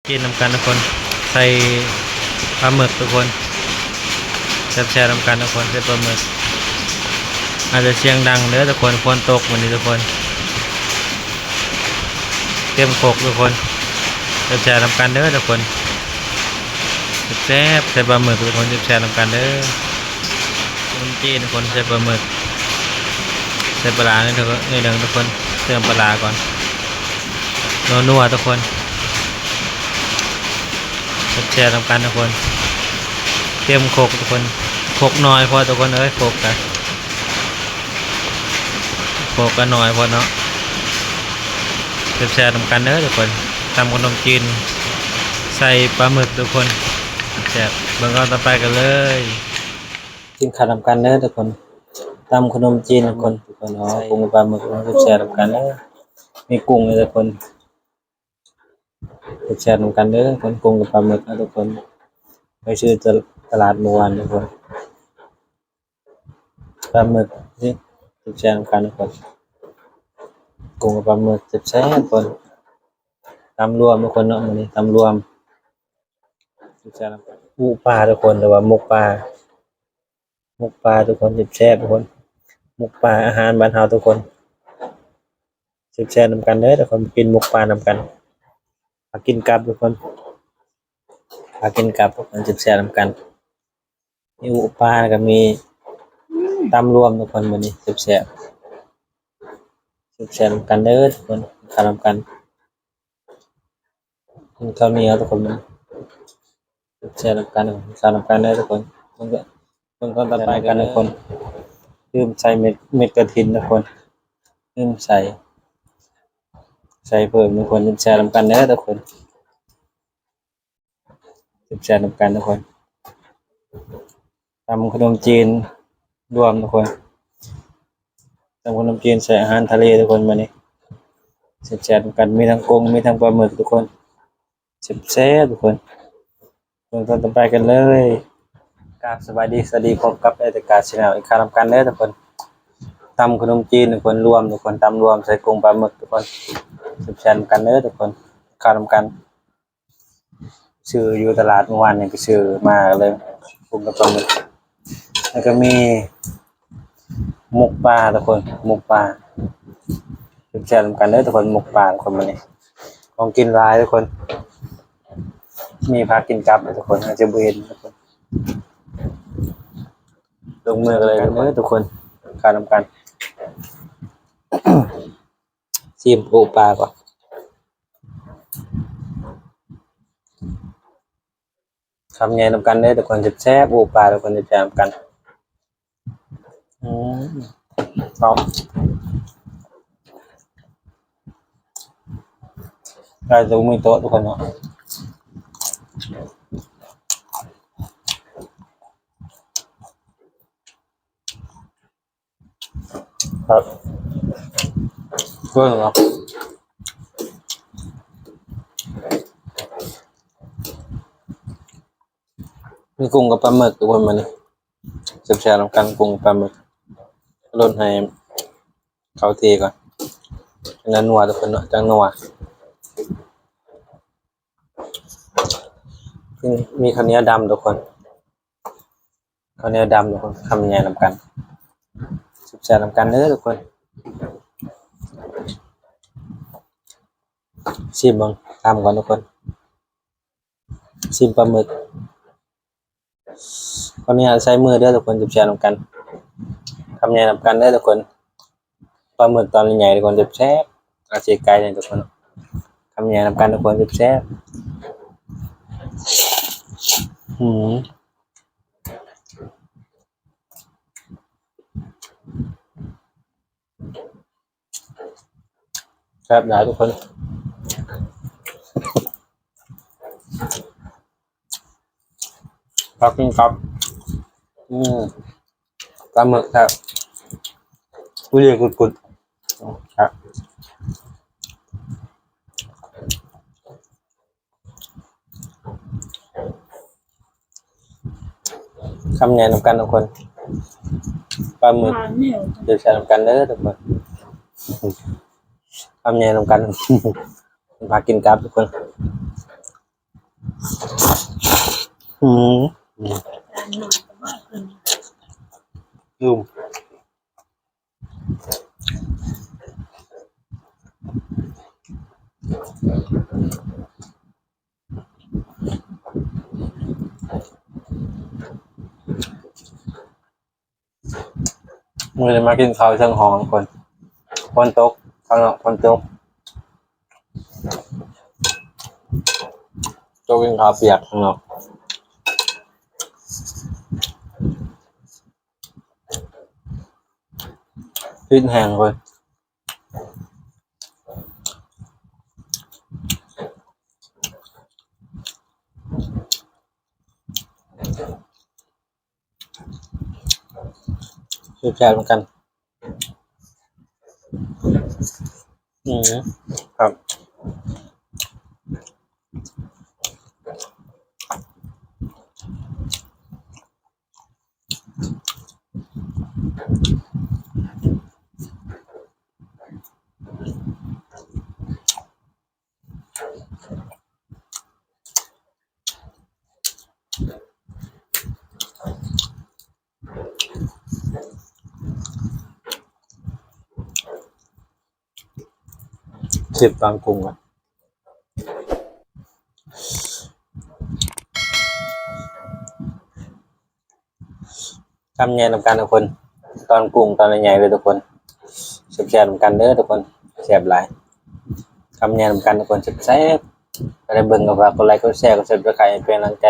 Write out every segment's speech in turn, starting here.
กินนำกันทุกคนใส่ปลาหมึกทุกคนแชร์นำกันทุกคนใส่ปลาหมึกอาจจะเสียงดังเนื้อทุกคนฝนตกวันนี้ทุกคนเตรียมโขกทุกคนแชร์นำกันเด้อทุกคนแซ่บใส่ปลาหมึกทุกคนแชร์นำกันเด้อคนจีนทุกคนใส่ปลาหมึกใส่ปลาเนี่ยทุกคนนี่เด้อทุกคนเติมปลาก่อนนัวทุกคนแชร์ทำกันทุกคนเตรียมโขกทุกคนโขกน้อยพอทุกคนโขกกันน้อยพอเนาะแชร์ทำกันทุกคนทำขนมจีนใส่ปลาหมึกทุกคนแชร์เบิ่งกันต่อไปกันเลยกินข้าวทำกันทุกคนทำขนมจีนทุกคนกุ้งปลาหมึกแชร์ทำกันมีกุ้งเลยทุกคนแชร์ทำกันคนกุ้งกับปลาหมึกทุกคนไปซื้อตลาดเมื่อวานทุกคนปลาหมึกนี่แชร์กันทุกคนกุ้งกับปลาหมึกแซ่บคนตำรวมทุกคนเนาะมื้อนี้ตำรวมแชร์กันอูปลาทุกคนหรือว่ามุกปลาทุกคนแซ่บทุกคนมุกปลาอาหารบ้านเฮาทุกคนแชร์นำกันทุกคนกินมุกปลานำกันกินกับทุกคนกินกับมันแชร์นำกันมีอูปลาก็มีตำรวมทุกคนวันนี้แชร์นำกันทุกคนทำกันข้าวเหนียวทุกคนแชร์นำกันทำกันทุกคนมันก็ต่อไปกันทุกคนลืมใส่เม็ดกระถินทุกคนลืมใส่เพิ่มทุกคนแชร์นำกันทุกคนแชร์นำกันทุกคนทำขนมจีนรวมทุกคนทำขนมจีนใส่อาหารทะเลทุกคนมานี่แชร์นำกันมีทั้งกุ้งมีทั้งปลาหมึกทุกคนแซ่บทุกคนต่อไปกันเลยกราบสวัสดีพบกับเอตกาชแนลอีกครั้งทำกันทุกคนทำขนมจีนทุกคนรวมทุกคนทำรวมใส่กุ้งปลาหมึกทุกคนแชร์นำกันทุกคนทำกันซื้ออยู่ตลาดเมื่อวานเนี่ยไปซื้อมาเลยกุ้งกับปลาหมึกแล้วก็มีหมกปลาทุกคนหมกปลาแชร์กันทุกคนหมกปลาทุกคนมาเนี่ยของกินร้ายทุกคนมีพากินกับทุกคนอาจจะเบื่อทุกคนลงมือกันเลยทุกคนการทำกันชิมปูปลาก่อนทำไงทำกันทุกคนจะแซ่บปูปลาทุกคนจะแซ่บกันเอาได้จะมีโต๊ะทุกคนเนาะครับเพื่อนเนาะมีกุ้งกับปลาหมึกทุกคนมานี่แชร์ๆกันกุ้งปลาหมึกลดให้เขาเทก่อนจังนัวทุกคนเนาะจังนัวมีข้าวเหนียวดำทุกคนข้าวเหนียวดำทุกคนทำยังไงนำกันแชร์นำกันทุกคนชิมบ้างทำก่อนทุกคนชิมปลาหมึกตอนนี้ใช้มือทุกคนแชร์นำกันทำยังไงนำกันทุกคนปลาหมึกตอนใหญ่ทุกคนแซ่บอาเจียไก่เนี่ยทุกคนทำยังไงนำกันทุกคนแซ่บครับได้ทุกคนครับกินครับปลาหมึกครับกุยกุดครับคำแนะนำกันทุกคนปลาหมึกเดี๋ยวแชร์นำกันทุกคนคำแนะนำกันพากินครับทุกคน อืม การหน่อยก็บ่เพิ่น ลืมมือเลยมากินข้าวเชิงหองคนคนตกข้างนอกคนตกตกกินข้าวเปียกข้างนอกพิษแห้งคนช่วยแชร์เหมือนกันอืมครับสิบตอนกรุงอ่ะทำแย่ทำการทุกคนตอนกรุงตอนใหญ่ๆเลยทุกคนช่วยแชร์เหมือนกันเด้อทุกคนแชร์หลายทำแย่ทำการทุกคนแซ่บๆอะไรเบิ่งกับว่ากดไลค์กดแชร์กดซับสไครป์เป็นกำลังใจ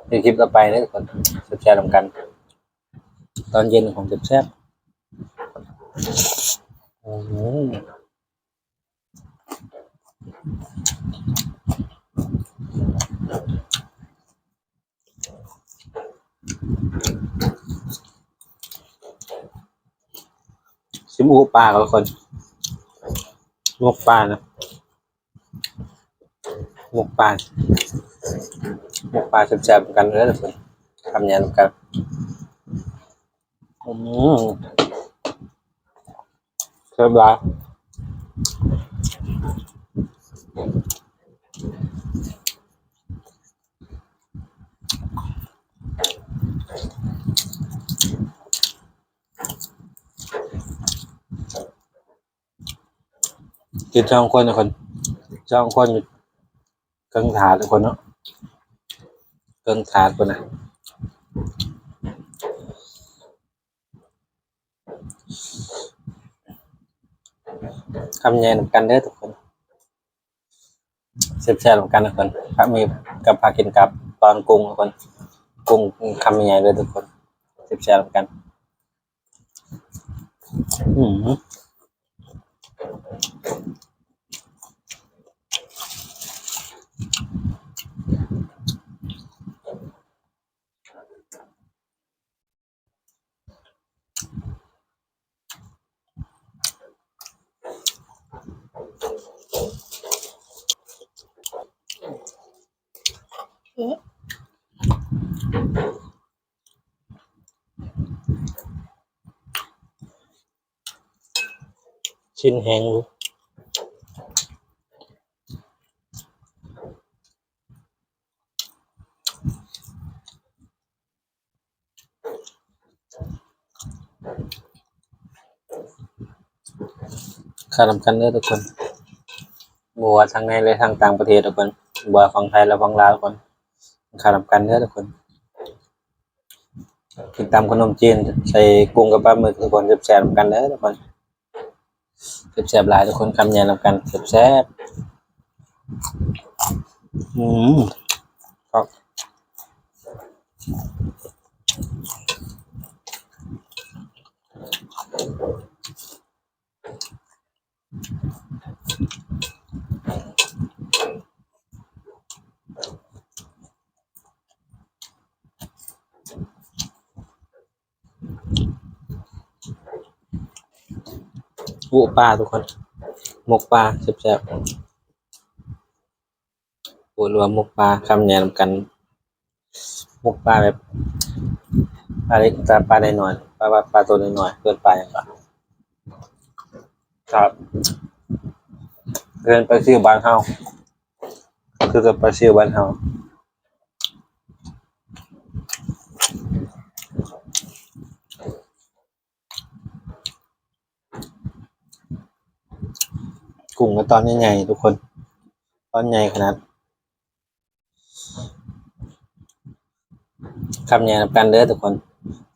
ในคลิปต่อไปนะทุกคนช่วยแชร์เหมือนกันตอนเย็นของแซ่บๆอืม ชิมอูปลากับคนงกปลานะงกปลางกปลาแซ่บๆกันเลยทุกคนทำยังกันอืมแซ่บหลายกินช่องคนทุกคนช่องคนเครื่องถาดทุกคนเนาะเครื่องถาดคนนะทำยังกันเด้อทุกคนแซ่บๆกันทุกคนผักมีกับผักกินกับตอนกุ้งทุกคนกุ้งคำใหญ่เลยทุกคนแซ่บๆกันอืมเอ๊ะชิ้นแห้งรู้ข้าวทำกันเด้อทุกคนบัวาทางในและทางต่างประเทศทุกคนบัวฝั่งไทยและฝั่งลาวทุกคนข้าวทำกันเด้อทุกคน กินตามขนมจีนใส่กุ้งกับปลาหมึกทุกคนแซ่บๆกันเด้อทุกคนแซ่บๆหลายทุกคนคำใหญ่นำกันแซ่บๆครับอุปลาทุกคนหมกปลาแซ่บๆปูรวมหมกปลาคำใหญ่นำกันหมกปลาแบบปลาเล็กปลาได้หน่อยปลาตัวน้อยๆเกินไปครับเกินไปซื้อบ้านเฮาคือกับปลาซิวบ้านเฮา กุ้งก็ตอนใหญ่ๆทุกคนตอนใหญ่ขนาดคำใหญ่นำกันเด้อทุกคน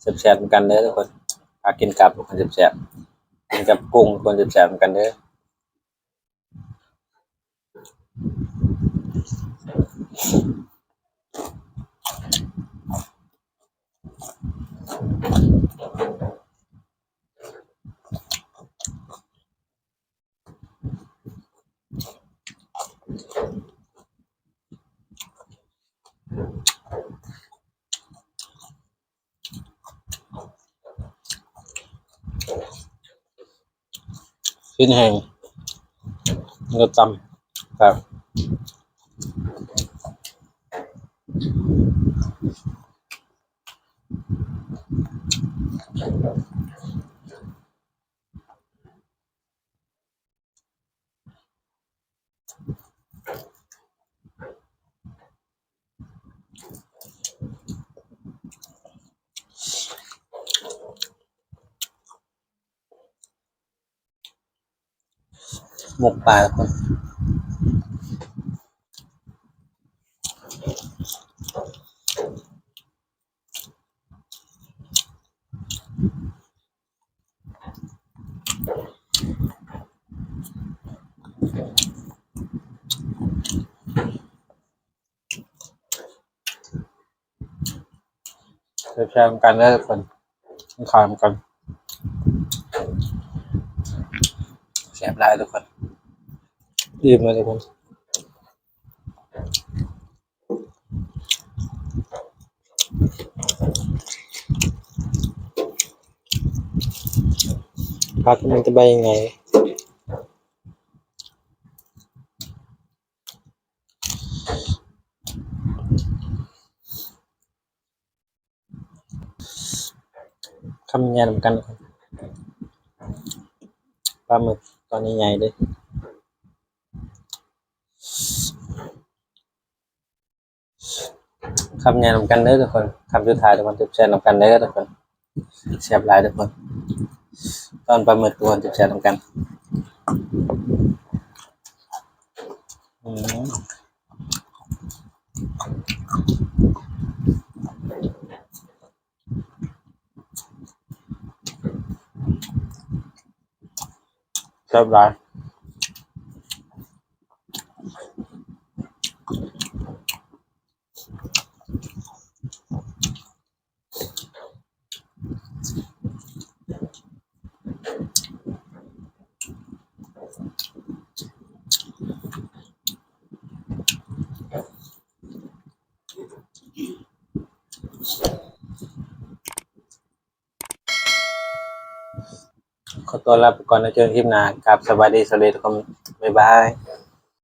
แซ่บๆนำกันเด้อทุกคนพากินกับทุกคนแซ่บๆกินกับกุ้งทุกคนแซ่บๆนำกันเด้อชิ้นแห้งมันก็ตำครับหมกปลาทุกคนแซ่บๆนำกันเด้อทุกคนข้าวๆนำกันแซ่บหลายทุกคนอิ่มเลยทุกคนผักมันจะไปยังไงคำใหญ่นำกันทุกคนปลาหมึกตอนใหญ่ๆเลยคำใหญ่นำกันเด้อทุกคนคำสุดท้ายทุกคนแซ่บๆนำกันเด้อทุกคนแซ่บหลายทุกคนตอนปลาหมึกทุกคนแซ่บๆนำกันอืมแซ่บหลายขอตัวลาไปก่อนนะเจอกันคลิปหน้าครับสวัสดีทุกคนบ๊ายบาย